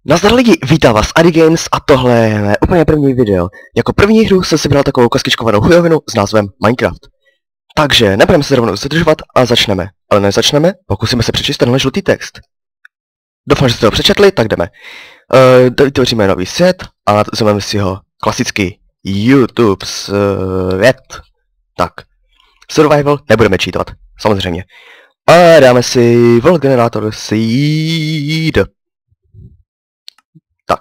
Nazdar lidi, vítám vás Adi Games a tohle je mé úplně první video. Jako první hru jsem si bral takovou kostičkovanou chujovinu s názvem Minecraft. Takže nebudeme se rovnou zadržovat a začneme. Ale než začneme, pokusíme se přečíst tenhle žlutý text. Doufám, že jste ho přečetli, tak jdeme. Vytvoříme nový svět a nazveme si ho klasický YouTube svět. Tak, survival nebudeme cheatovat, samozřejmě. A dáme si World Generator Seed. Tak,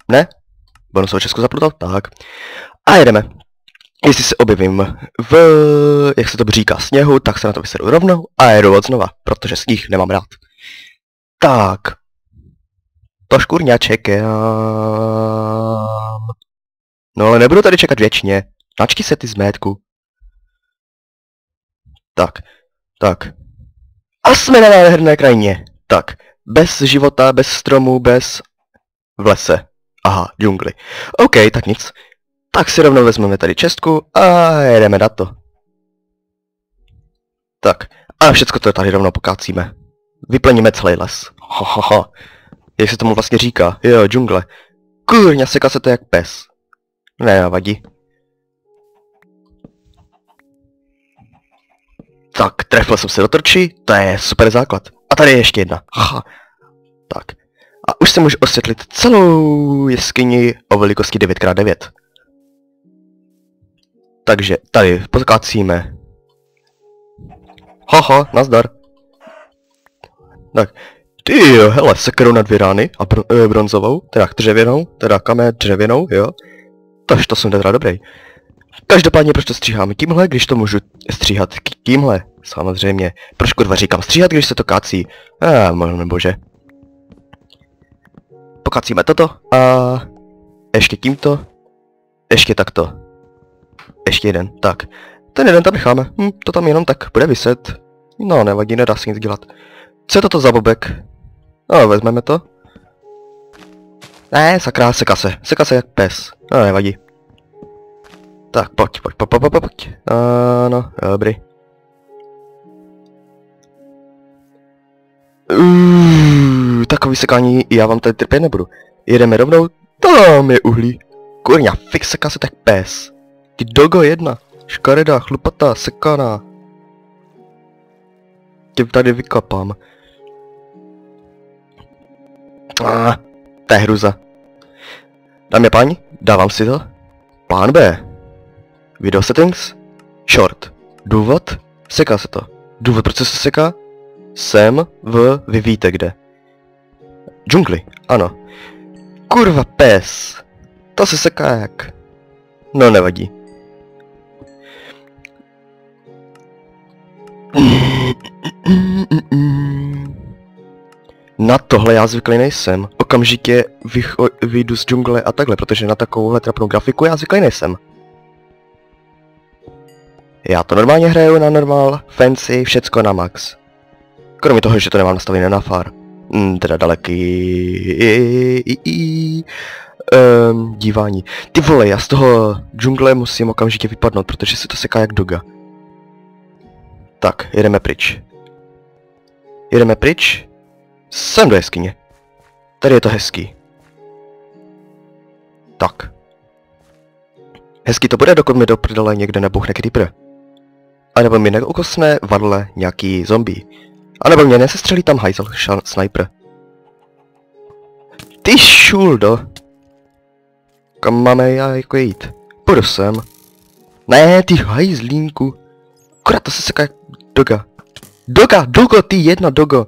ne, bonusové Česku zapnuto, tak. A jedeme. Jestli se objevím v, jak se to říká, sněhu, tak se na to vysedu rovnou a jedu od znova, protože sníh nemám rád. Tak. To škurňaček no ale nebudu tady čekat věčně. Načti se ty zmétku. Tak. A jsme na nádherné krajině. Tak, bez života, bez stromů, bez... v lese. Aha, džungli. OK, tak nic. Tak si rovnou vezmeme tady čestku a jedeme na to. Tak, a všecko to tady rovnou pokácíme. Vyplníme celý les. Hohoho. Jak se tomu vlastně říká? Jo, džungle. Kurňa, seka se to jak pes. Ne, vadí. Tak, trefil jsem se do trčí, to je super základ. A tady je ještě jedna. Aha. Tak. A už se můžu osvětlit celou jeskyni o velikosti 9x9. Takže tady pokácíme. Haha, nazdar. Tak. Tyjo, hele, sekerou na 2 rány a bronzovou, teda dřevěnou, teda dřevěnou, jo. To jsem teda dobrý. Každopádně proč to stříháme tímhle, když to můžu stříhat tímhle, samozřejmě. Proč kurva říkám stříhat, když se to kácí? Možná bože. Pokácíme toto a ještě tímto, ještě takto. Ještě jeden, tak. Ten jeden tam necháme, to tam jenom tak bude viset. No nevadí, nedá se nic dělat. Co je toto za bobek? No, vezmeme to. Ne, sakra, seka se jak pes. No, nevadí. Tak, pojď. No, dobrý. Takový sekání já vám tady trpět nebudu. Jedeme rovnou, tam je uhlí. Kurňa, fix seká se tak pes. Ty dogo jedna, škaredá, chlupatá, sekaná. Tě tady vykapám. To je hruza. Dámy a páni, dávám si to. Plán B. Video settings. Short. Důvod. Seká se to. Důvod, proč se seká? Jsem vy víte kde. Džungli, ano. Kurva pes. To se seká jak. No nevadí. Na tohle já zvyklý nejsem. Okamžitě vyjdu z džungle a takhle, protože na takovouhle trapnou grafiku já zvyklý nejsem. Já to normálně hraju na normál, fancy, všecko na max. Kromě toho, že to nemám nastavené na far. Teda daleký... dívání. Ty vole, já z toho džungle musím okamžitě vypadnout, protože se to seká jak doga. Tak, jedeme pryč. Sem do jeskyně. Tady je to hezký. Tak. Hezký to bude, dokud mi do prdele někde nebouchne creeper. A nebo mi neukosne vadle nějaký zombie. A nebo mě nesestřelí tam hajzl sniper. Ty šuldo. Kam máme jako jít? Půjdu sem. Ne, ty hajzlínku. Akorát to se seká jak doga. Dogo, ty jedna dogo.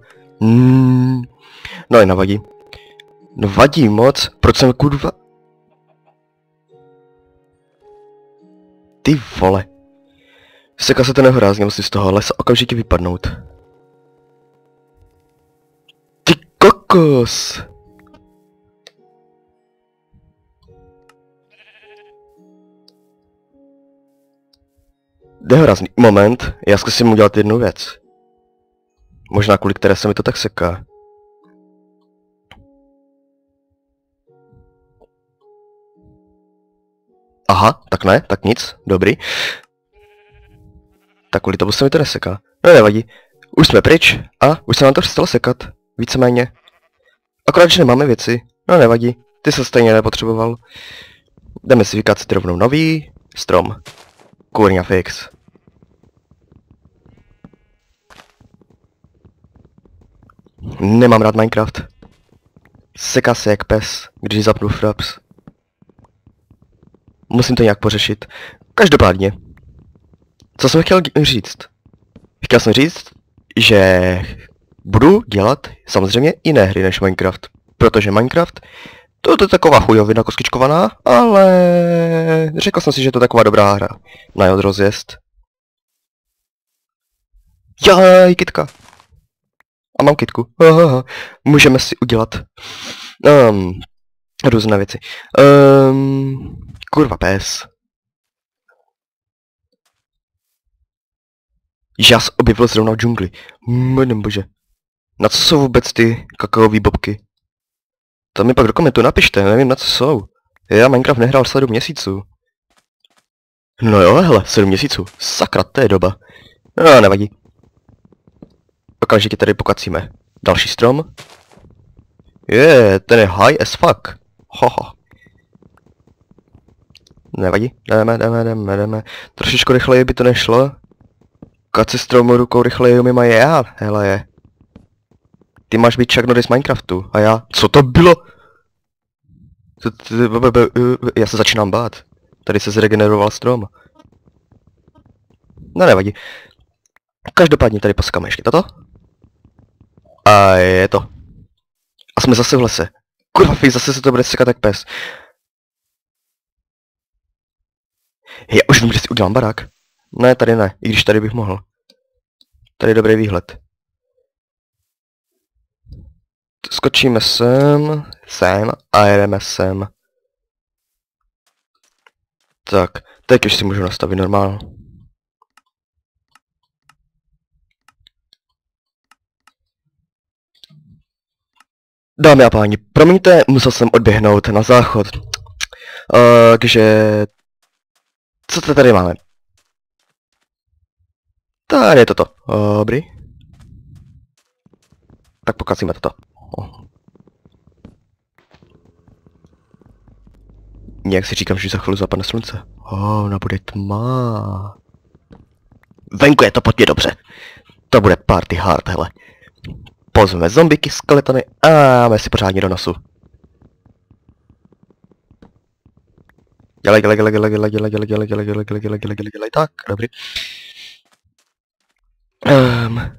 No i nevadí. No vadí moc, proč jsem kurva... Ty vole. Seká se to nehorázně, musím z toho lesa okamžitě vypadnout. Ty kokos! Nehorázný moment, já zkusím udělat jednu věc. Možná kvůli které se mi to tak seká. Aha, tak ne, tak nic, dobrý. Tak kvůli tomu se mi to neseká. No nevadí. Už jsme pryč a už se nám to přestalo sekat. Víceméně. Akorát, že nemáme věci. No nevadí, ty se stejně nepotřeboval. Jdeme si vykácet rovnou nový strom. Kurňa fix. Nemám rád Minecraft. Seká se jak pes, když zapnu fraps. Musím to nějak pořešit. Každopádně. Co jsem chtěl říct? Chtěl jsem říct, že budu dělat samozřejmě jiné hry než Minecraft. Protože Minecraft, to je taková chujovina koskičkovaná, ale řekl jsem si, že to je taková dobrá hra na jeho rozjezd. Jaj, kytka. A mám kytku. Aha, můžeme si udělat různé věci. Kurva pes. Že já se objevil zrovna v džungli. Bože. Na co jsou vůbec ty kakaový bobky? To mi pak do komentu napište, nevím na co jsou. Já Minecraft nehrál 7 měsíců. No jo, hele, 7 měsíců. Sakra, to je doba. No, nevadí. Okamžitě tady pokacíme. Další strom. Ten je high as fuck. Hoho. Nevadí, jdeme. Trošičku rychleji by to nešlo. Kaci stromu rukou rychleji umím a já, hele je. Ty máš být Chuck Norris z Minecraftu a já, co to bylo? Já se začínám bát. Tady se zregeneroval strom. No nevadí. Každopádně tady poskáme ještě toto. A je to. A jsme zase v lese. Kurva fix, zase se to bude sekat jak pes. Já už vím, že si udělám barák. Ne, tady ne, i když tady bych mohl. Tady je dobrý výhled. Skočíme sem a jedeme sem. Tak, teď už si můžu nastavit normál. Dámy a páni, promiňte, musel jsem odběhnout na záchod. Takže... Co to tady máme? Tady je toto. Dobrý. Tak pokacíme toto. Nějak si říkám, že za chvíli zapadne slunce. Nabude tma. Venku je to pod mě dobře. To bude party hard, hele. Pozveme zombiky, skeletony a dáme si pořádně do nosu. Dělej, tak, dobrý.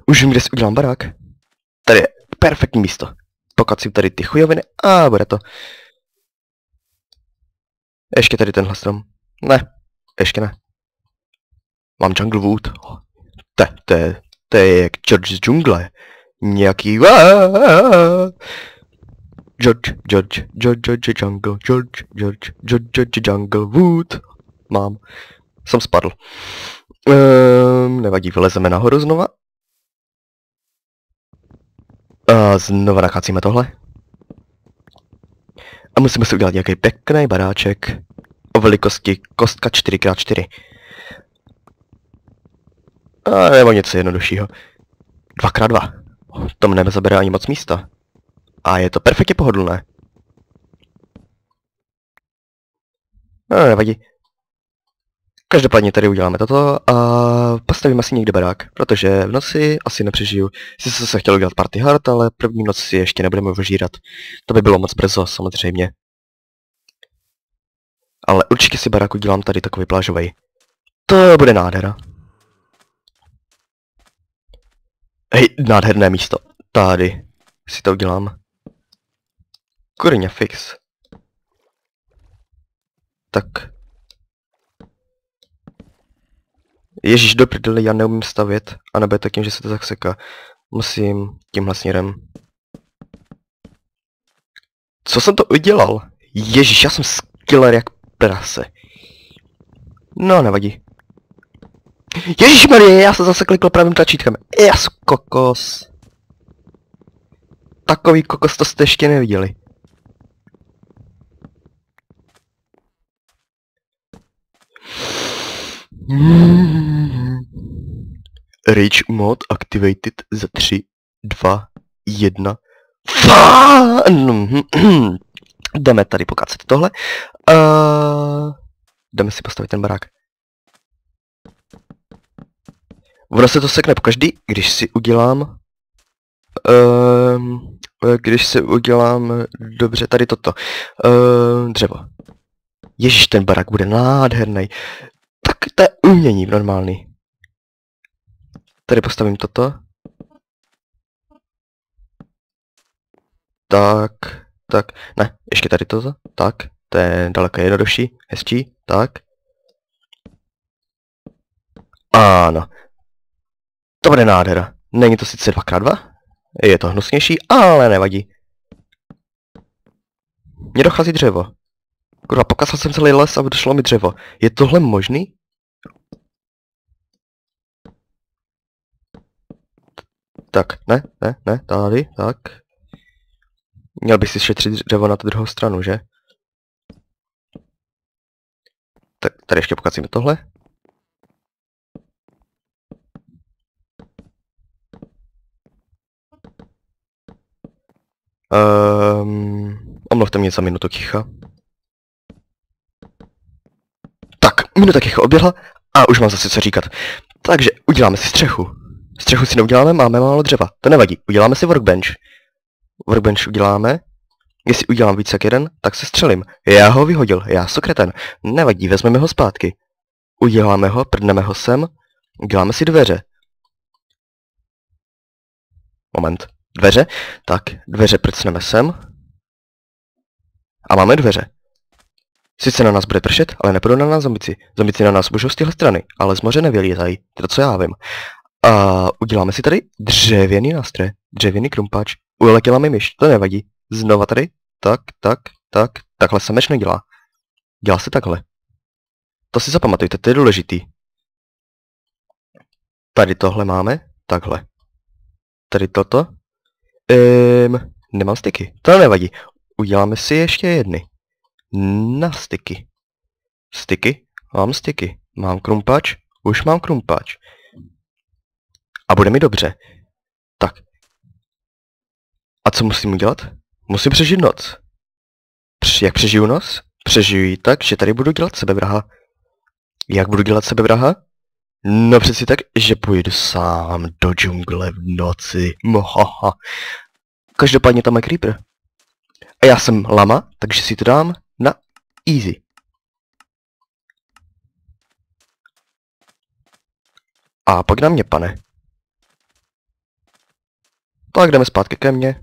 Už vím, kde si udělám barák. Tady je perfektní místo. Pokacím tady ty chujoviny a bude to. Ještě tady tenhle strom. Ne, ještě ne. Mám jungle wood. To je jak George z džungle. Nějaký... George jungle wood. Mám. Jsem spadl. Nevadí, vylezeme nahoru znova. A znova nacházíme tohle. A musíme si udělat nějaký pěkný baráček o velikosti kostka 4x4. A nebo něco jednoduššího. 2x2. To mne nezabere ani moc místa. A je to perfektně pohodlné. No, nevadí. Každopádně tady uděláme toto a postavíme si někde barák, protože v noci asi nepřežiju. Sice se chtěl udělat party hard, ale první noc si ještě nebudeme vyžírat. To by bylo moc brzo, samozřejmě. Ale určitě si barák udělám tady takový plážovej. To bude nádhera. Hej, nádherné místo. Tady si to udělám. Kurňa fix. Tak. Ježíš do prdele, já neumím stavět. A nebude to tím, že se to zaseká. Musím tímhle směrem. Co jsem to udělal? Ježíš, já jsem skiller jak prase. No, nevadí. Ježišmarje, já se zase klikl pravým tlačítkem. Jas kokos. Takový kokos to jste ještě neviděli. Rage mod activated za 3, 2, 1. Jdeme tady pokácet tohle. Jdeme si postavit ten barák. Ono se to sekne pokaždý, když si udělám... dobře, tady toto. Dřevo. Ježíš, ten barák bude nádherný. Tak to je umění normální. Tady postavím toto. Tak, ne, ještě tady toto. Tak, to je daleko jednodušší, hezčí, tak. Ano. To bude nádhera. Není to sice 2x2, je to hnusnější, ale nevadí. Mně dochází dřevo. Kurva, pokazal jsem celý les a došlo mi dřevo. Je tohle možný? Tak, ne, tady, tak. Měl bych si šetřit dřevo na tu druhou stranu, že? Tak, tady ještě pokacíme tohle. Omluvte mě za minutu ticha. Tak, minuta ticha oběhla a už mám zase co říkat. Takže uděláme si střechu. Střechu si neuděláme, máme málo dřeva. To nevadí, uděláme si workbench. Workbench uděláme. Jestli udělám víc jak jeden, tak se střelím. Já ho vyhodil, já sokreten. Nevadí, vezmeme ho zpátky. Uděláme ho, prdneme ho sem. Uděláme si dveře. Moment. Dveře? Tak, dveře prcneme sem. A máme dveře. Sice na nás bude pršet, ale nepůjdou na nás zombici. Zombici na nás můžou z těchto strany, ale z moře nevylítají. To co já vím. A uděláme si tady dřevěný nástroje. Dřevěný krumpáč. Uletěla mi myš, to nevadí. Znova tady. Tak. Takhle se meč nedělá. Dělá se takhle. To si zapamatujte, to je důležitý. Tady tohle máme. Takhle. Tady toto. Nemám styky. To nevadí. Uděláme si ještě jedny. Na styky. Styky? Mám styky. Mám krumpáč? Už mám krumpáč. A bude mi dobře. Tak. A co musím udělat? Musím přežít noc. Jak přežiju noc? Přežiju ji tak, že tady budu dělat sebevraha. Jak budu dělat sebevraha? No přeci tak, že půjdu sám do džungle v noci. Mohaha. Každopádně tam je creeper. A já jsem lama, takže si to dám na easy. A pak na mě, pane. Tak jdeme zpátky ke mně.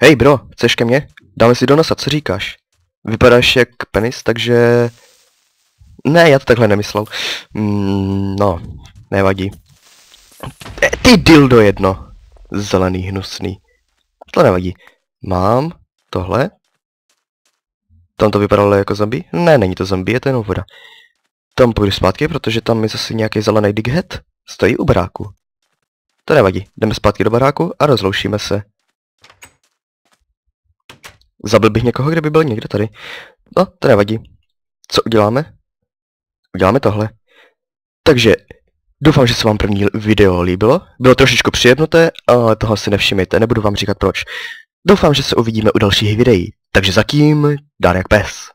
Hej bro, chceš ke mně? Dáme si do nosa, co říkáš? Vypadáš jak penis, takže... Ne, já to takhle nemyslel. No, nevadí. Ty dildo jedno. Zelený, hnusný. To nevadí. Mám tohle. Tam to vypadalo jako zombie? Ne, není to zombie, je to jenom voda. Tam půjdu zpátky, protože tam je zase nějaký zelený dighead. Stojí u baráku. To nevadí. Jdeme zpátky do baráku a rozloušíme se. Zabil bych někoho, kde by byl někde tady. No, to nevadí. Co uděláme? Uděláme tohle. Takže doufám, že se vám první video líbilo. Bylo trošičku příjemnuté, ale toho si nevšimejte, nebudu vám říkat proč. Doufám, že se uvidíme u dalších videí. Takže zatím, dár jak pes.